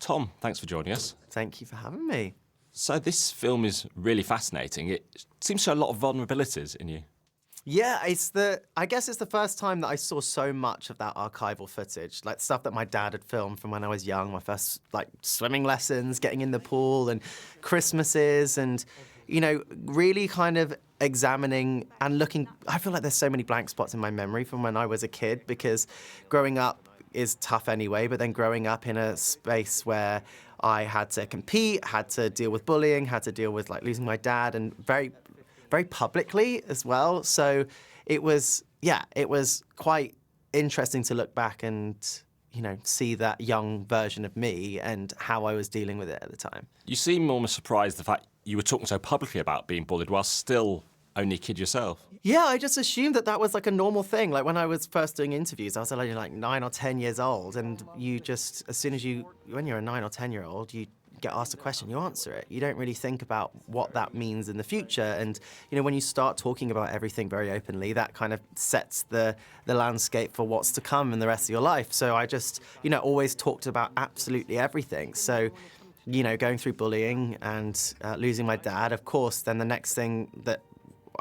Tom, thanks for joining us. Thank you for having me. So this film is really fascinating. It seems to show a lot of vulnerabilities in you. Yeah, I guess it's the first time that I saw so much of that archival footage, like stuff that my dad had filmed from when I was young, my first swimming lessons, getting in the pool and Christmases and, really kind of examining and looking. I feel like there's so many blank spots in my memory from when I was a kid because growing up is tough anyway, but then growing up in a space where I had to compete, had to deal with bullying, had to deal with losing my dad and very publicly as well. So it was quite interesting to look back and, see that young version of me and how I was dealing with it at the time. You seem almost surprised the fact you were talking so publicly about being bullied while still only a kid yourself. Yeah, I just assumed that was a normal thing. Like when I was first doing interviews, I was only 9 or 10 years old, and you just, when you're a 9 or 10-year-old, you get asked a question, you answer it. You don't really think about what that means in the future. And, when you start talking about everything very openly, that kind of sets the landscape for what's to come in the rest of your life. So I just, always talked about absolutely everything. So, going through bullying and losing my dad, of course, then the next thing that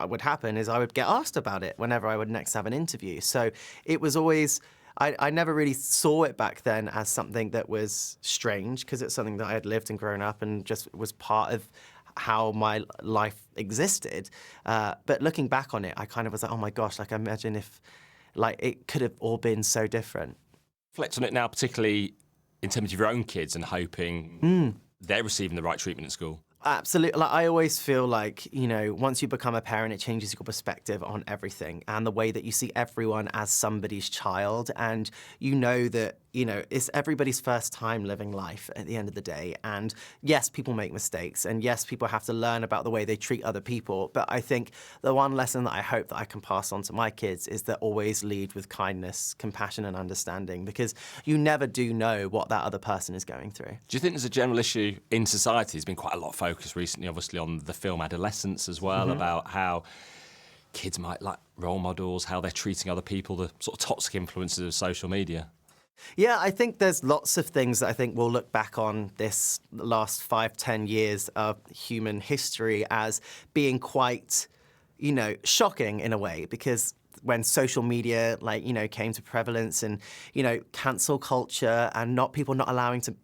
would happen is I would get asked about it whenever I would next have an interview. So it was always, I never really saw it back then as something that was strange because it's something that I had lived and grown up and just was part of how my life existed. But looking back on it, I kind of was like, oh my gosh, imagine if it could have all been so different. Reflect on it now, particularly in terms of your own kids and hoping they're receiving the right treatment at school. Absolutely. I always feel once you become a parent, it changes your perspective on everything and the way that you see everyone as somebody's child. And that, it's everybody's first time living life at the end of the day. And yes, people make mistakes. And yes, people have to learn about the way they treat other people. But I think the one lesson that I hope that I can pass on to my kids is that always lead with kindness, compassion and understanding, because you never do know what that other person is going through. Do you think there's a general issue in society? There's been quite a lot of focus recently, obviously, on the film Adolescence as well, about how kids might like role models, how they're treating other people, the sort of toxic influences of social media. Yeah, I think there's lots of things that I think we'll look back on this last 5-10 years of human history as being quite, shocking in a way, because when social media, came to prevalence and, cancel culture and people not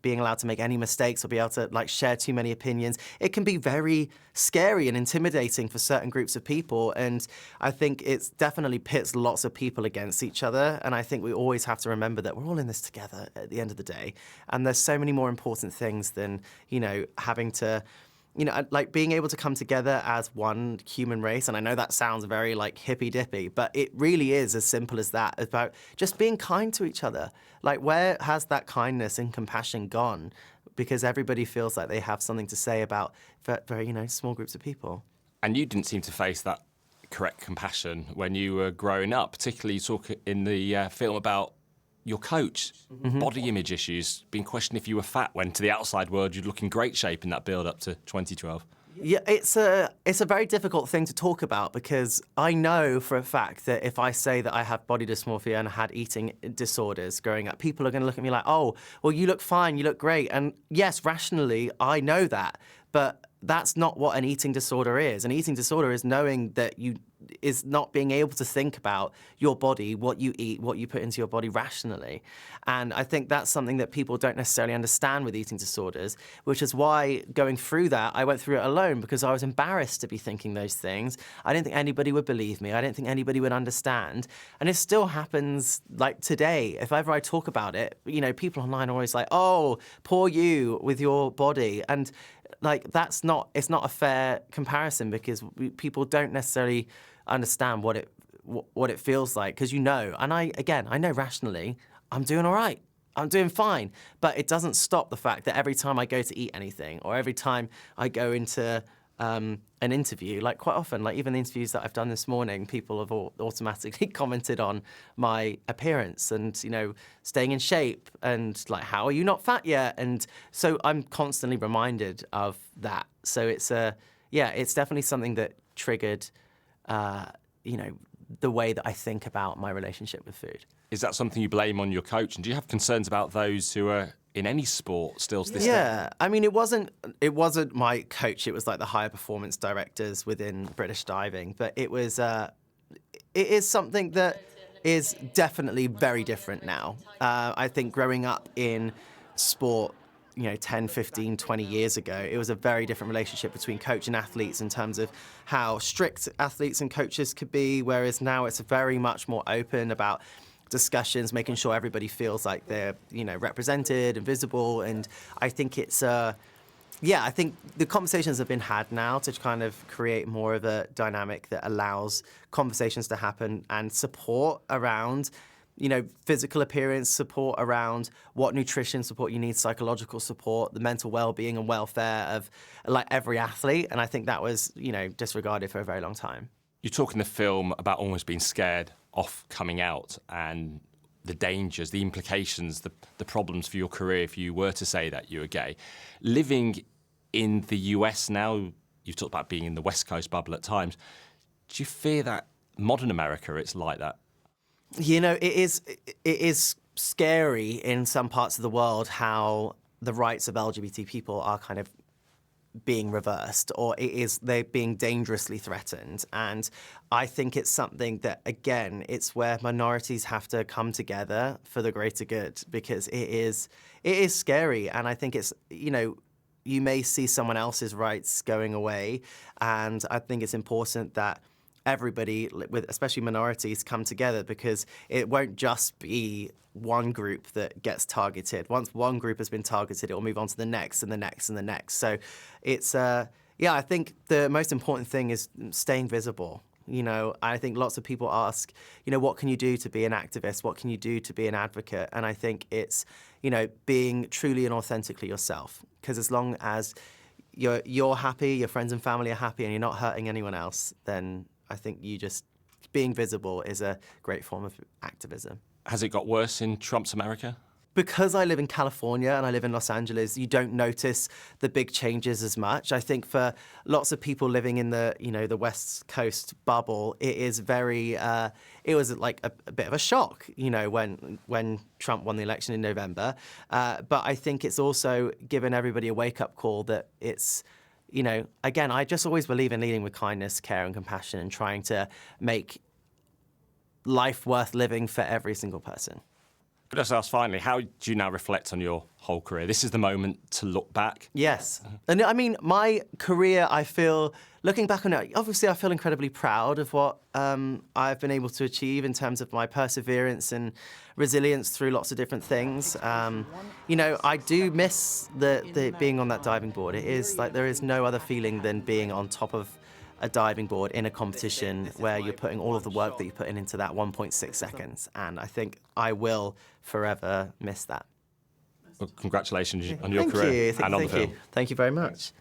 being allowed to make any mistakes or be able to, share too many opinions, it can be very scary and intimidating for certain groups of people. And I think it's definitely pits lots of people against each other. And I think we always have to remember that we're all in this together at the end of the day. And there's so many more important things than, having to being able to come together as one human race. And I know that sounds very hippy-dippy, but it really is as simple as that, about just being kind to each other. Where has that kindness and compassion gone? Because everybody feels like they have something to say about very, small groups of people. And you didn't seem to face that correct compassion when you were growing up, particularly you talk in the film about your coach, body image issues, being questioned if you were fat, when to the outside world you'd look in great shape in that build-up to 2012. Yeah, it's a very difficult thing to talk about, because I know for a fact that if I say that I have body dysmorphia and had eating disorders growing up, people are going to look at me like, oh, well, you look fine, you look great. And yes, rationally, I know that, but that's not what an eating disorder is. An eating disorder is knowing that is not being able to think about your body, what you eat, what you put into your body rationally. And I think that's something that people don't necessarily understand with eating disorders, which is why going through that, I went through it alone, because I was embarrassed to be thinking those things. I didn't think anybody would believe me. I didn't think anybody would understand. And it still happens today. If ever I talk about it, people online are always like, oh, poor you with your body. And it's not a fair comparison, because people don't necessarily understand what it feels like, because and I know rationally I'm doing all right, I'm doing fine, but it doesn't stop the fact that every time I go to eat anything, or every time I go into an interview, quite often, even the interviews that I've done this morning, people have automatically commented on my appearance and, staying in shape and how are you not fat yet? And so I'm constantly reminded of that. So it's definitely something that triggered, the way that I think about my relationship with food. Is that something you blame on your coach? And do you have concerns about those who are in any sport still to this day. Yeah, I mean, it wasn't my coach. It was like the higher performance directors within British diving, but it is something that is definitely very different now. I think growing up in sport, 10, 15, 20 years ago, it was a very different relationship between coach and athletes in terms of how strict athletes and coaches could be, whereas now it's very much more open about discussions, making sure everybody feels like they're, represented and visible. And I think I think the conversations have been had now to kind of create more of a dynamic that allows conversations to happen and support around, physical appearance, support around what nutrition support you need, psychological support, the mental well-being and welfare of like every athlete. And I think that was, disregarded for a very long time. You talk in the film about almost being scared off coming out and the dangers, the implications, the problems for your career if you were to say that you were gay. Living in the US now, you've talked about being in the West Coast bubble at times. Do you fear that modern America it's like that? It is scary in some parts of the world how the rights of LGBT people are kind of being reversed, or they're being dangerously threatened. And I think it's something that, again, it's where minorities have to come together for the greater good, because it is scary. And I think it's, you may see someone else's rights going away. And I think it's important that everybody, especially minorities, come together, because it won't just be one group that gets targeted. Once one group has been targeted, it will move on to the next and the next and the next. So it's, I think the most important thing is staying visible. I think lots of people ask, what can you do to be an activist? What can you do to be an advocate? And I think it's, being truly and authentically yourself. Because as long as you're happy, your friends and family are happy, and you're not hurting anyone else, then I think being visible is a great form of activism. Has it got worse in Trump's America? Because I live in California and I live in Los Angeles, you don't notice the big changes as much. I think for lots of people living in the, the West Coast bubble, it is it was like a bit of a shock, when Trump won the election in November. But I think it's also given everybody a wake-up call that it's, again, I just always believe in leading with kindness, care and compassion, and trying to make life worth living for every single person. Could I just ask finally, how do you now reflect on your whole career? This is the moment to look back. Yes. And I mean, my career, I feel, looking back on it, obviously I feel incredibly proud of what I've been able to achieve in terms of my perseverance and resilience through lots of different things. I do miss the being on that diving board. It is like there is no other feeling than being on top of a diving board in a competition where you're putting all of the work that you put into that 1.6 seconds. And I think I will forever miss that. Well, congratulations on your career and on the film. Thank you very much.